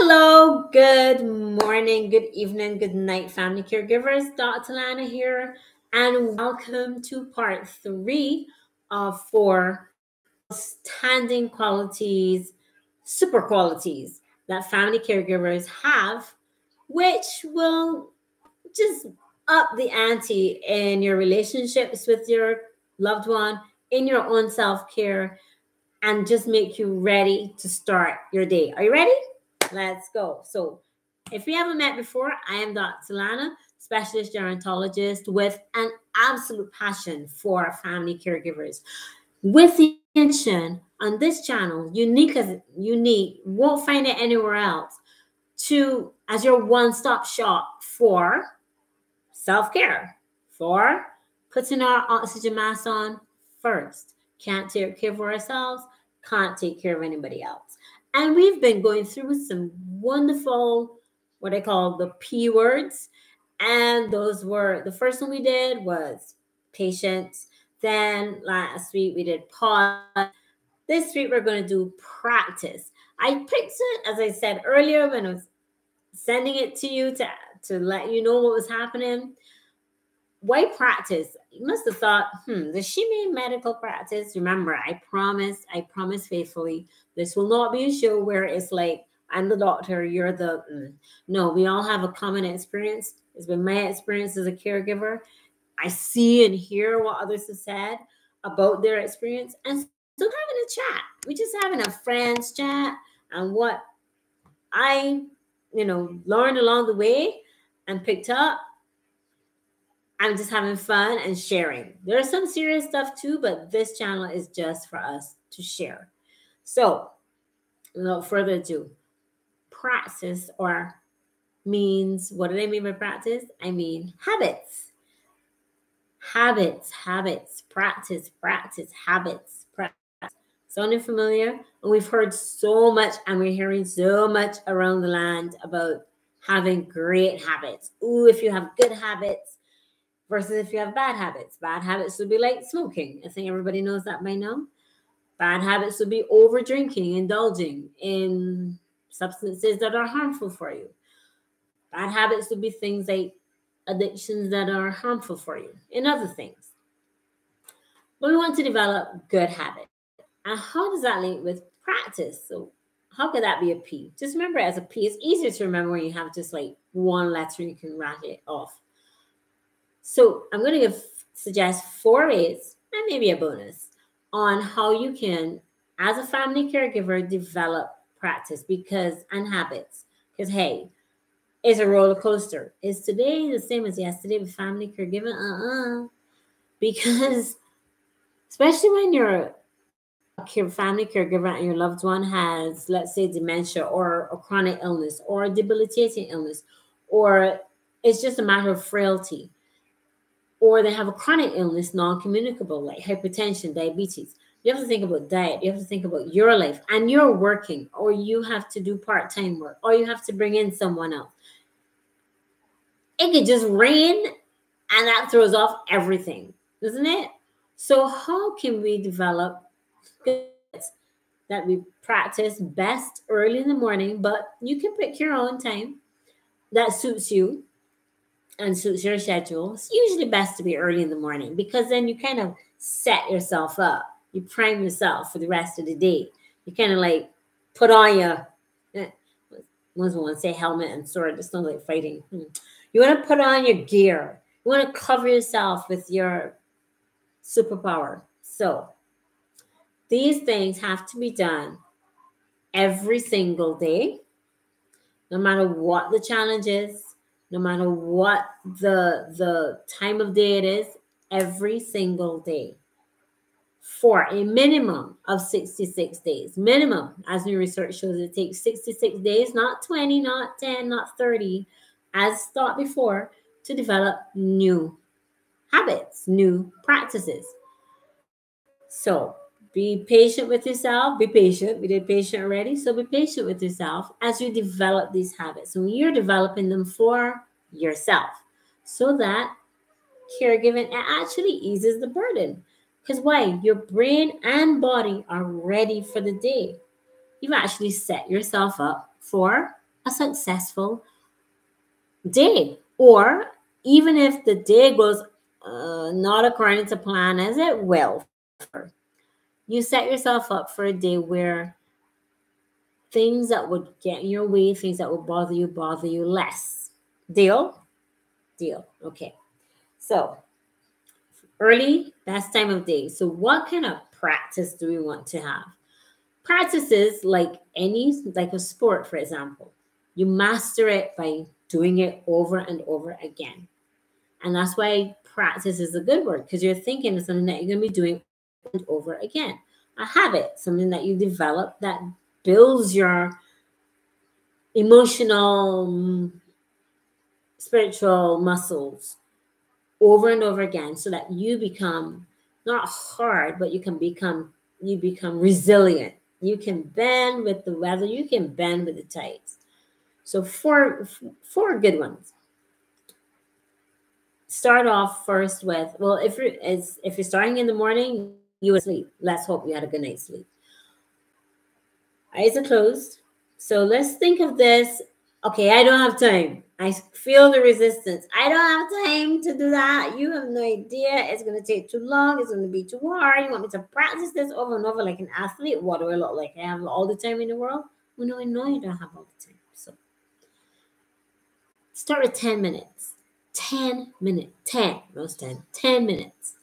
Hello, good morning, good evening, good night, family caregivers. Dr. Lana here, and welcome to part 3 of 4 outstanding qualities, super qualities that family caregivers have, which will just up the ante in your relationships with your loved one, in your own self care, and just make you ready to start your day. Are you ready? Let's go. So, if we haven't met before, I am Dr. Lana, specialist gerontologist with an absolute passion for family caregivers. With the intention on this channel, unique, won't find it anywhere else, to as your one-stop shop for self-care, for putting our oxygen mask on first. Can't take care of ourselves, can't take care of anybody else. And we've been going through some wonderful, what I call the P words. And those were, the first one we did was patience. Then last week we did pause. This week we're going to do practice. I picked it, as I said earlier, when I was sending it to you to let you know what was happening. Why practice? You must have thought, does she mean medical practice? Remember, I promise faithfully, this will not be a show where it's like, I'm the doctor, you're the, no, we all have a common experience. It's been my experience as a caregiver. I see and hear what others have said about their experience, and still having a chat. We're just having a friends chat, and what I, learned along the way and picked up, I'm just having fun and sharing. There's some serious stuff too, but this channel is just for us to share. So, without further ado, practice or means, what do I mean by practice? I mean habits. Habits, practice, habits, practice. Sounding familiar? And we've heard so much, and we're hearing so much around the land about having great habits. Ooh, if you have good habits, versus if you have bad habits. Bad habits would be like smoking. I think everybody knows that by now. Bad habits would be over drinking, indulging in substances that are harmful for you. Bad habits would be things like addictions that are harmful for you, and other things. But we want to develop good habits. And how does that link with practice? So how could that be a P? Just remember it as a P. It's easier to remember when you have just like one letter and you can rattle it off. So I'm going to suggest 4 ways, and maybe a bonus, on how you can, as a family caregiver, develop practice and habits. Because, hey, it's a roller coaster. Is today the same as yesterday with family caregiving? Because especially when you're a family caregiver and your loved one has, let's say, dementia or a chronic illness or a debilitating illness, or it's just a matter of frailty, or they have a chronic illness, non-communicable, like hypertension, diabetes. You have to think about diet. You have to think about your life, and you're working, or you have to do part-time work, or you have to bring in someone else. It could just rain, and that throws off everything, doesn't it? So how can we develop habits that we practice best early in the morning, but you can pick your own time that suits you and suits your schedule? It's usually best to be early in the morning, because then you kind of set yourself up. You prime yourself for the rest of the day. You kind of like put on your, ones want to say helmet and sword. It sounds like fighting. You want to put on your gear. You want to cover yourself with your superpower. So these things have to be done every single day, no matter what the challenge is, no matter what the time of day it is, every single day, for a minimum of 66 days. Minimum, as new research shows, it takes 66 days, not 20, not 10, not 30, as thought before, to develop new habits, new practices. So be patient with yourself. Be patient. We did patient already. So be patient with yourself as you develop these habits. And you're developing them for yourself, so that caregiving, it actually eases the burden. Because why? Your brain and body are ready for the day. You've actually set yourself up for a successful day. Or even if the day goes not according to plan, as it will, you set yourself up for a day where things that would get in your way, things that would bother you less. Deal? Deal. Okay. So early, best time of day. So what kind of practice do we want to have? Practices like a sport, for example. You master it by doing it over and over again. And that's why practice is a good word, because you're thinking of something that you're going to be doing over and over again. A habit, something that you develop that builds your emotional, spiritual muscles over and over again, so that you become not hard, but you become resilient. You can bend with the weather, you can bend with the tides. So four good ones. Start off first with, well, if you're starting in the morning, you would sleep. Let's hope you had a good night's sleep. Eyes are closed. So let's think of this. Okay, I don't have time. I feel the resistance. I don't have time to do that. You have no idea. It's going to take too long. It's going to be too hard. You want me to practice this over and over like an athlete? What do I look like? I have all the time in the world? Well, no, I know you don't have all the time. So start with 10 minutes. 10 minutes. 10. Most 10. 10 minutes.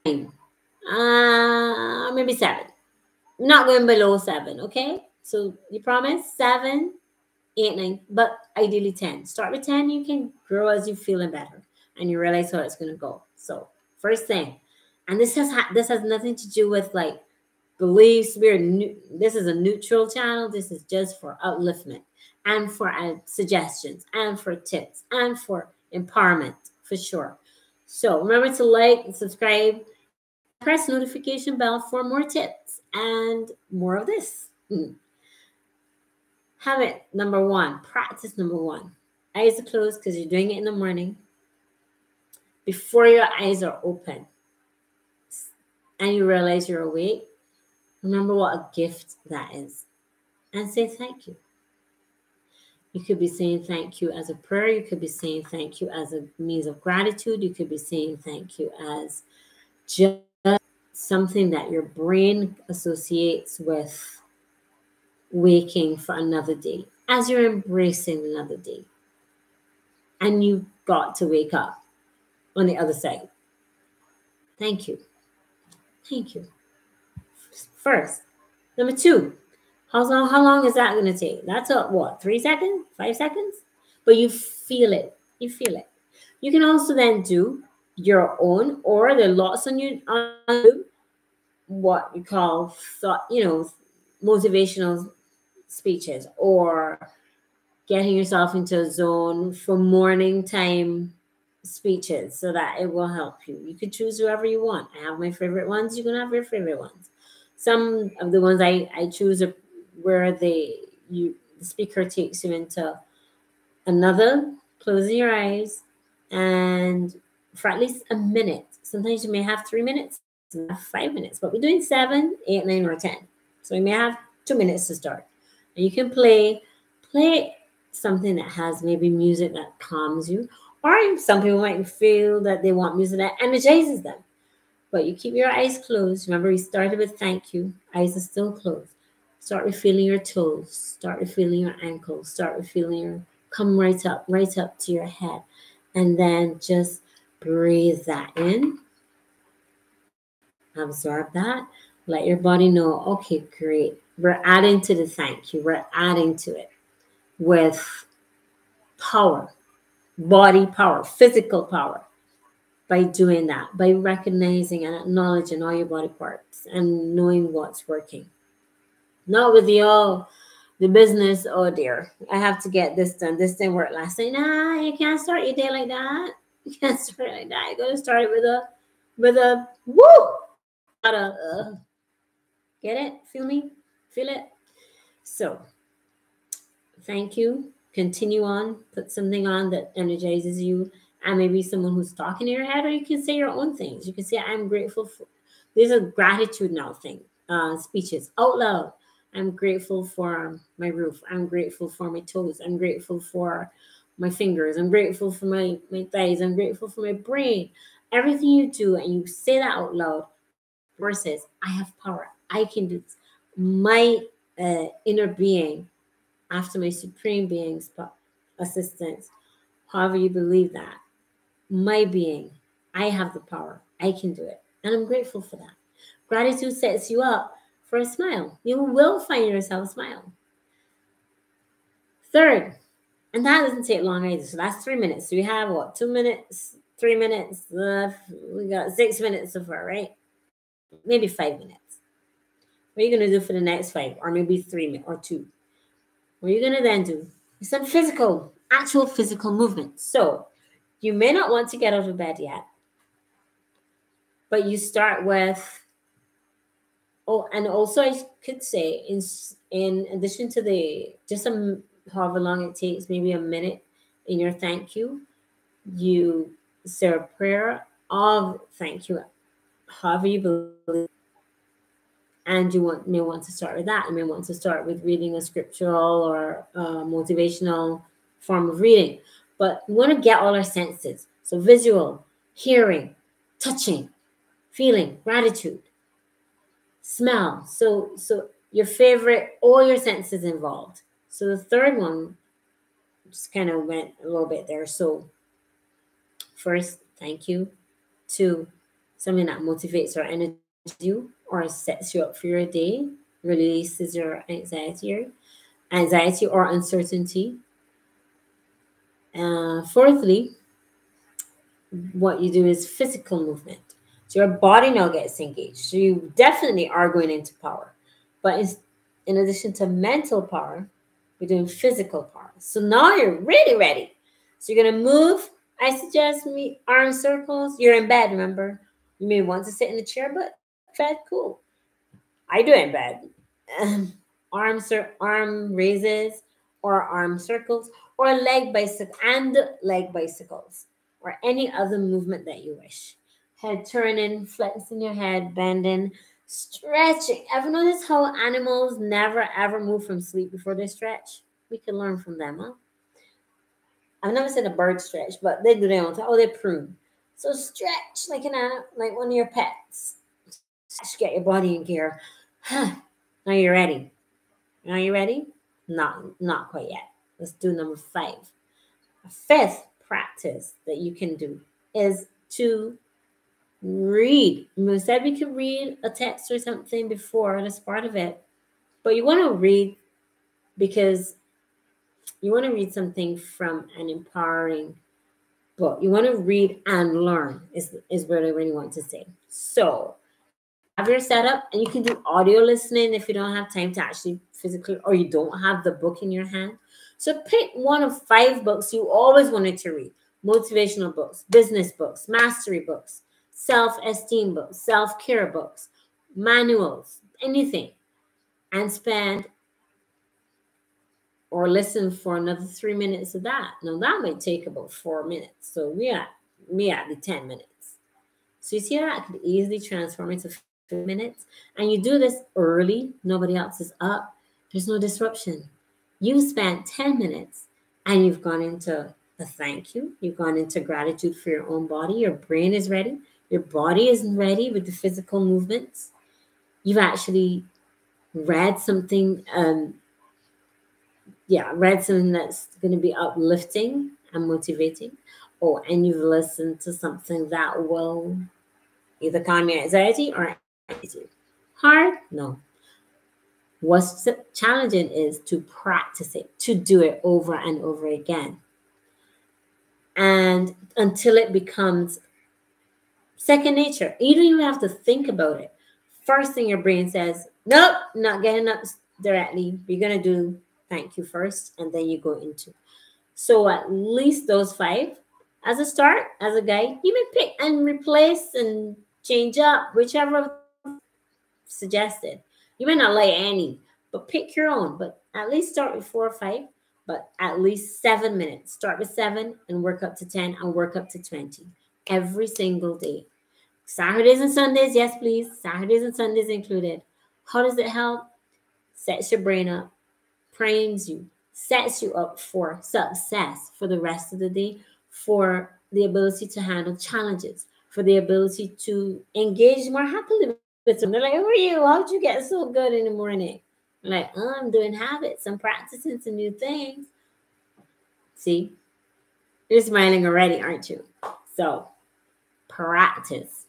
Maybe 7. Not going below 7, okay? So you promise 7, 8, 9, but ideally 10. Start with 10. You can grow as you're feeling better and you realize how it's going to go. So first thing, and this has nothing to do with like beliefs. This is a neutral channel. This is just for upliftment and for suggestions and for tips and for empowerment for sure. So remember to like and subscribe. Press notification bell for more tips and more of this. Habit number 1, practice number 1. Eyes are closed because you're doing it in the morning before your eyes are open and you realize you're awake. Remember what a gift that is and say thank you. You could be saying thank you as a prayer. You could be saying thank you as a means of gratitude. You could be saying thank you as just something that your brain associates with waking for another day, as you're embracing another day. And you got to wake up on the other side. Thank you. Thank you. First. Number 2, how long is that going to take? That's what, 3 seconds, 5 seconds? But you feel it. You feel it. You can also then do your own, or there are lots on YouTube, what you call motivational speeches, or getting yourself into a zone for morning time speeches so that it will help you. You could choose whoever you want. I have my favorite ones. You can have your favorite ones. Some of the ones I choose are where the speaker takes you into another, closing your eyes, and for at least a minute. Sometimes you may have 3 minutes, 5 minutes, but we're doing 7, 8, 9, or 10. So you may have 2 minutes to start. And you can play something that has maybe music that calms you, or some people might feel that they want music that energizes them. But you keep your eyes closed. Remember, we started with thank you. Eyes are still closed. Start with feeling your toes. Start with feeling your ankles. Start with feeling come right up to your head. And then just breathe that in. Absorb that. Let your body know, okay, great. We're adding to the thank you. We're adding to it with power, body power, physical power. By doing that, by recognizing and acknowledging all your body parts and knowing what's working. Not with the business, oh dear, I have to get this done. This didn't work last night. Nah, you can't start your day like that. You can't start it like that. You gotta start it with a woo. Get it? Feel me? Feel it? So, thank you. Continue on. Put something on that energizes you. And maybe someone who's talking in your head, or you can say your own things. You can say, I'm grateful for, these are gratitude now speeches out loud. I'm grateful for my roof. I'm grateful for my toes. I'm grateful for my fingers. I'm grateful for my thighs. I'm grateful for my brain. Everything you do and you say that out loud versus I have power. I can do this. My inner being, after my supreme being's assistance, however you believe that, my being, I have the power. I can do it. And I'm grateful for that. Gratitude sets you up for a smile. You will find yourself smile. Third, and that doesn't take long either. So that's 3 minutes. So we have what? 2 minutes, 3 minutes. We got 6 minutes so far, right? Maybe 5 minutes. What are you going to do for the next 5? Or maybe 3 minutes or 2? What are you going to then do? Some physical, actual physical movement. So you may not want to get out of bed yet, but you start with, oh, and also I could say in addition to the, just however long it takes, maybe a minute in your thank you, you say a prayer of thank you, however you believe. And you may want to start with that. You may want to start with reading a scriptural or motivational form of reading. But we want to get all our senses. So visual, hearing, touching, feeling, gratitude, smell. So your favorite, all your senses involved. So the third one just kind of went a little bit there. So first, thank you. 2, something that motivates or energizes you or sets you up for your day, releases your anxiety or uncertainty. Fourthly, what you do is physical movement. So your body now gets engaged. So you definitely are going into power. But in addition to mental power, you're doing physical power. So now you're really ready. So you're going to move. I suggest arm circles. You're in bed, remember? You may want to sit in the chair, but bed, cool. I do it in bed. Arm raises or arm circles or leg bicycles or any other movement that you wish. Head turning, flexing your head, bending, stretching. Ever notice how animals never ever move from sleep before they stretch? We can learn from them, huh? I've never seen a bird stretch, but they do their own thing. Oh, they prune. So stretch like like one of your pets. Get your body in gear. Now you're ready. Are you ready? Not quite yet. Let's do number 5. A 5th practice that you can do is to read. We said we could read a text or something before, that's part of it. But you want to read because you want to read something from an empowering book. You want to read and learn is what I really want to say. So have your setup, and you can do audio listening if you don't have time to actually physically, or you don't have the book in your hand. So pick one of 5 books you always wanted to read. Motivational books, business books, mastery books, self-esteem books, self-care books, manuals, anything. And spend or listen for another 3 minutes of that. Now that might take about 4 minutes. So we at the 10 minutes. So you see how that could easily transform into 5 minutes. And you do this early. Nobody else is up. There's no disruption. You spent 10 minutes and you've gone into a thank you. You've gone into gratitude for your own body. Your brain is ready. Your body isn't ready with the physical movements. You've actually read something, read something that's going to be uplifting and motivating. Oh, and you've listened to something that will either calm your anxiety or anxiety. Hard? No. What's challenging is to practice it, to do it over and over again. And until it becomes second nature. You don't even have to think about it. First thing your brain says, nope, not getting up directly. You're going to do thank you first, and then you go into. So at least those 5 as a start, as a guide. You may pick and replace and change up, whichever suggested. You may not like any, but pick your own. But at least start with 4 or 5, but at least 7 minutes. Start with 7 and work up to 10 and work up to 20 every single day. Saturdays and Sundays, yes, please. Saturdays and Sundays included. How does it help? sets your brain up, primes you, sets you up for success for the rest of the day, for the ability to handle challenges, for the ability to engage more happily with them. They're like, who are you? How'd you get so good in the morning? I'm like, oh, I'm doing habits. I'm practicing some new things. See, you're smiling already, aren't you? So practice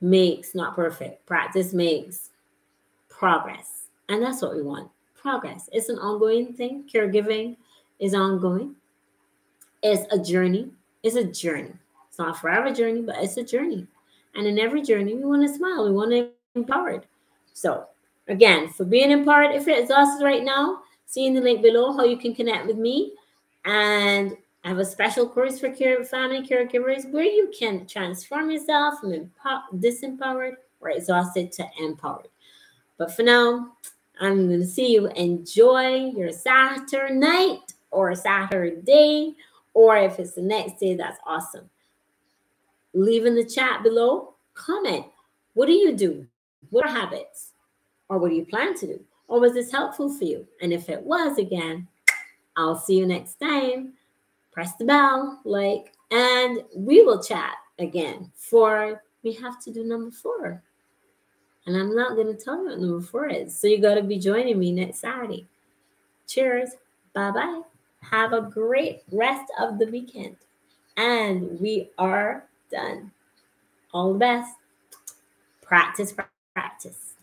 makes not perfect. Practice makes progress. And that's what we want. Progress. It's an ongoing thing. Caregiving is ongoing. It's a journey. It's a journey. It's not a forever journey, but it's a journey. And in every journey, we want to smile. We want to be empowered. So again, for being empowered, if you're exhausted right now, see in the link below how you can connect with me. And I have a special course for family caregivers where you can transform yourself from disempowered or exhausted to empowered. But for now, I'm going to see you enjoy your Saturday night or Saturday, or if it's the next day, that's awesome. Leave in the chat below, comment. What do you do? What are habits? Or what do you plan to do? Or was this helpful for you? And if it was, again, I'll see you next time. Press the bell, like, and we will chat again for we have to do number 4. And I'm not going to tell you what number 4 is. So you got to be joining me next Saturday. Cheers. Bye-bye. Have a great rest of the weekend. And we are done. All the best. Practice, practice.